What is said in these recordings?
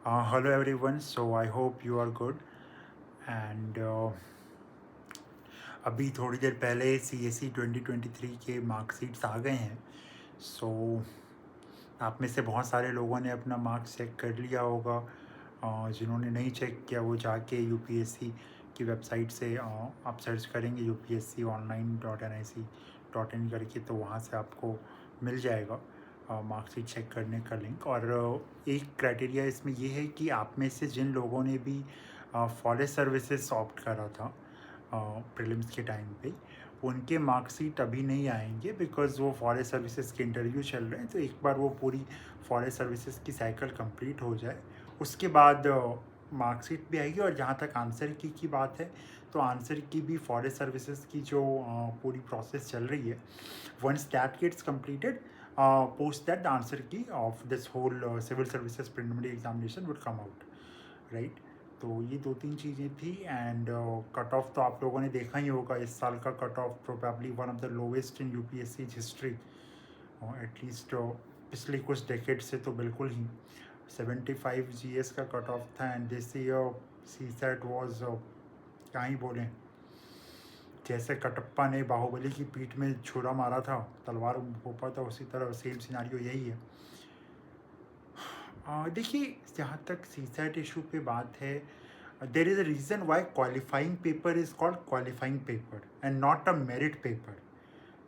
Hello everyone. So I hope you are good. And अभी थोड़ी देर पहले CSE 2023 के मार्कशीट्स आ गए हैं. सो आप में से बहुत सारे लोगों ने अपना मार्क्स चेक कर लिया होगा. जिन्होंने नहीं चेक किया वो जाके UPSC की वेबसाइट से आप सर्च करेंगे upsconline.nic.in करके, तो वहाँ से आपको मिल जाएगा मार्कशीट चेक करने का लिंक. और एक क्राइटेरिया इसमें ये है कि आप में से जिन लोगों ने भी फॉरेस्ट सर्विसेज ऑप्ट करा था प्रीलिम्स के टाइम पे, उनके मार्कशीट अभी नहीं आएंगे बिकॉज़ वो फॉरेस्ट सर्विसेज के इंटरव्यू चल रहे हैं. तो एक बार वो पूरी फॉरेस्ट सर्विसेज की साइकिल कंप्लीट हो जाए उसके बाद मार्कशीट भी आएगी. और जहाँ तक आंसर की बात है, तो आंसर की भी फॉरेस्ट सर्विसेज की जो पूरी प्रोसेस चल रही है, once that gets completed, post that the answer key of this whole civil services preliminary examination would come out, right? तो ये दो तीन चीज़ें थी. एंड कट ऑफ तो आप लोगों ने देखा ही होगा. इस साल का cut off probably one of the lowest in UPSC history, at least पिछले कुछ डेकेड से तो बिल्कुल ही. 75 GS का कट ऑफ था. And this year CSAT was, क्या ही बोलें, जैसे कटप्पा ने बाहुबली की पीठ में छुरा मारा था, तलवार घोंपा था, उसी तरह सेम सिनारियो यही है. देखिए, जहाँ तक CSAT इशू पे बात है, there is a reason why qualifying paper is called qualifying paper and not a merit paper,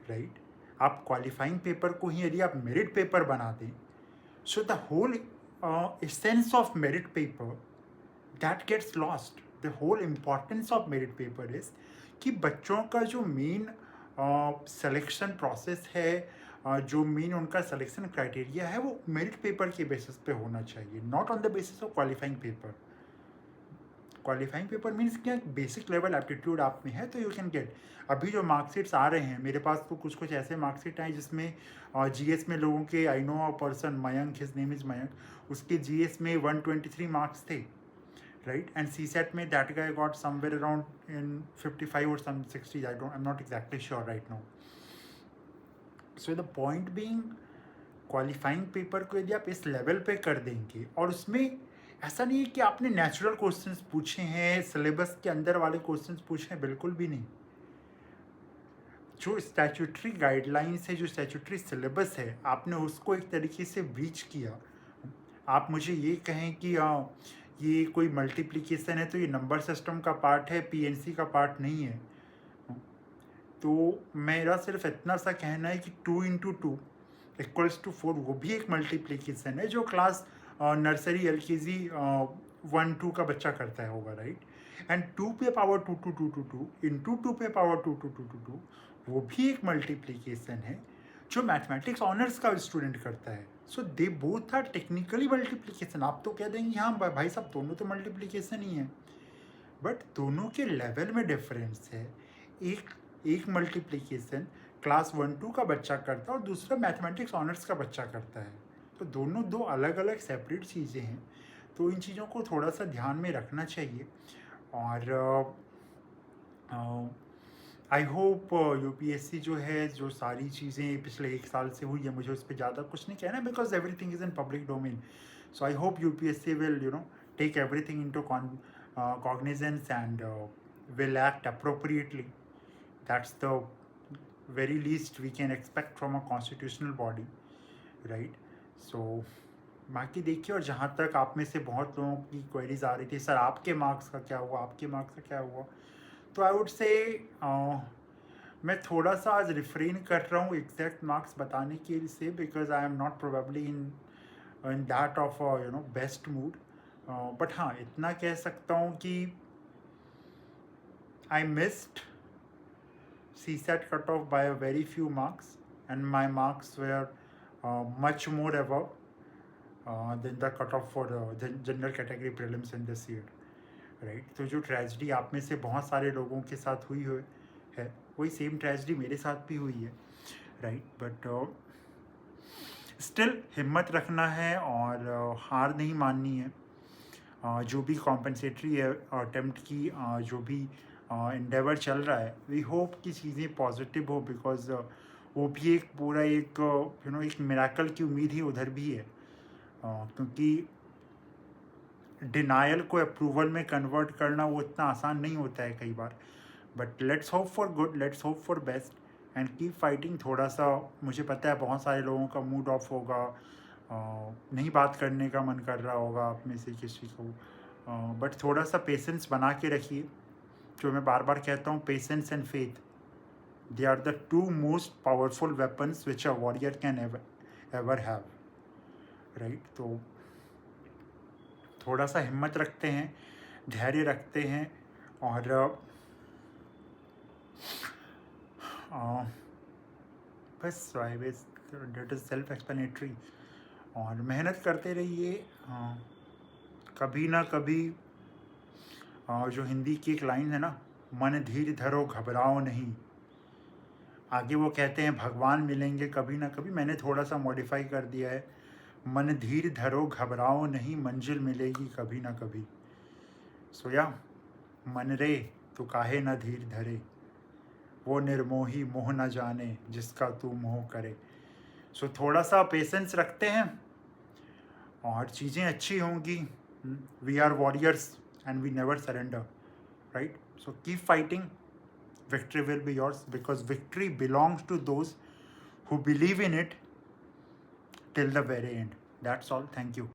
right? आप क्वालिफाइंग पेपर को ही यदि आप मेरिट पेपर बना दें, so the whole essence of merit paper that gets lost. The whole importance of merit paper is कि बच्चों का जो मेन सिलेक्शन प्रोसेस है, जो मेन उनका सिलेक्शन क्राइटेरिया है, वो मेरिट पेपर के बेसिस पे होना चाहिए, not on the basis of qualifying paper. Qualifying paper means क्या, बेसिक लेवल एप्टीट्यूड आप में है तो यू कैन गेट. अभी जो मार्कशीट्स आ रहे हैं मेरे पास, तो कुछ कुछ ऐसे मार्कशीट आए जिसमें GS में लोगों के, I know a person Mayank, his name is Mayank, उसके GS में 123 मार्क्स थे, right? And CSAT में that guy got somewhere around in 55 or some 60. I'm not exactly sure right now. So the point being, qualifying paper को यदि आप इस level पे कर देंगे, और उसमें ऐसा नहीं है कि आपने नेचुरल क्वेश्चंस पूछे हैं, सिलेबस के अंदर वाले क्वेश्चंस पूछे हैं, बिल्कुल भी नहीं. जो स्टैट्यूटरी गाइडलाइंस है, जो स्टैट्यूटरी सिलेबस है, आपने उसको एक तरीके से ब्रीच किया. आप मुझे ये कहें कि ये कोई मल्टीप्लिकेशन है तो ये नंबर सिस्टम का पार्ट है, PNC का पार्ट नहीं है. तो मेरा सिर्फ इतना सा कहना है कि 2 × 2 = 4 वो भी एक मल्टीप्लिकेशन है, जो क्लास नर्सरी LKG 1-2 का बच्चा करता है होगा, राइट? एंड 2 पे पावर 2 इंटू 2 पे पावर 2 वो भी एक मल्टीप्लिकेशन है, जो मैथमेटिक्स ऑनर्स का स्टूडेंट करता है. So they both are technically multiplication. आप तो कह देंगे हाँ भाई साहब, दोनों तो मल्टीप्लिकेशन ही है, बट दोनों के लेवल में डिफरेंस है. एक एक मल्टीप्लिकेशन क्लास 1-2 का बच्चा करता है और दूसरा मैथमेटिक्स ऑनर्स का बच्चा करता है. तो दोनों दो अलग अलग सेपरेट चीज़ें हैं. तो इन चीज़ों को थोड़ा सा ध्यान में रखना चाहिए. और आई होप UPSC जो है, जो सारी चीज़ें पिछले 1 साल से हुई है, मुझे उस पर ज़्यादा कुछ नहीं कहना, because everything is in public domain. So I hope UPSC will take everything into cognizance and will act appropriately. That's the very least we can expect from a constitutional body, right? So बाकी देखिए. और जहाँ तक आप में से बहुत लोगों की क्वेरीज आ रही थी, सर आपके मार्क्स का क्या हुआ, आपके मार्क्स का क्या हुआ, तो आई वुड से मैं थोड़ा सा आज रिफ्रेन कर रहा हूँ एग्जैक्ट मार्क्स बताने के लिए से, because I am not probably in that of best mood. But हाँ, इतना कह सकता हूँ कि I missed CSAT cut off by a very few marks, and my marks were much more above than the cutoff for the general category prelims in this year, right? तो जो tragedy आप में से बहुत सारे लोगों के साथ हुई है, वही सेम ट्रेजिडी मेरे साथ भी हुई है, राइट? बट स्टिल हिम्मत रखना है और हार नहीं माननी है. जो भी कॉम्पनसेटरी अटेम्प्ट की जो भी इंडेवर चल रहा है, वी होप कि चीज़ें पॉजिटिव हो, बिकॉज वो भी एक पूरा एक एक मिराकल की उम्मीद ही उधर भी है. क्योंकि डिनायल को अप्रूवल में कन्वर्ट करना वो इतना आसान नहीं होता है कई बार. But let's hope for good, let's hope for best and keep fighting. थोड़ा सा मुझे पता है बहुत सारे लोगों का मूड ऑफ होगा, नहीं बात करने का मन कर रहा होगा आप में से किसी को, बट थोड़ा सा पेशेंस बना के रखिए. जो मैं बार बार कहता हूँ, patience and faith, they are the two most powerful weapons which a warrior can ever have, right. तो थोड़ा सा हिम्मत रखते हैं, धैर्य रखते हैं और बस डेट इज़ सेल्फ एक्सप्लेनेटरी. और मेहनत करते रहिए. कभी ना कभी जो हिंदी की एक लाइन है ना, मन धीर धरो घबराओ नहीं, आगे वो कहते हैं भगवान मिलेंगे कभी ना कभी, मैंने थोड़ा सा मॉडिफाई कर दिया है, मन धीर धरो घबराओ नहीं, मंजिल मिलेगी कभी ना कभी. सो या मन रे तो काहे ना धीर धरे, वो निर्मोही मोह न जाने जिसका तू मोह करे. सो थोड़ा सा पेशेंस रखते हैं और चीज़ें अच्छी होंगी. We are warriors and we never surrender, right. So keep fighting, victory will be yours, because victory belongs to those who believe in it till the very end. That's all. Thank you.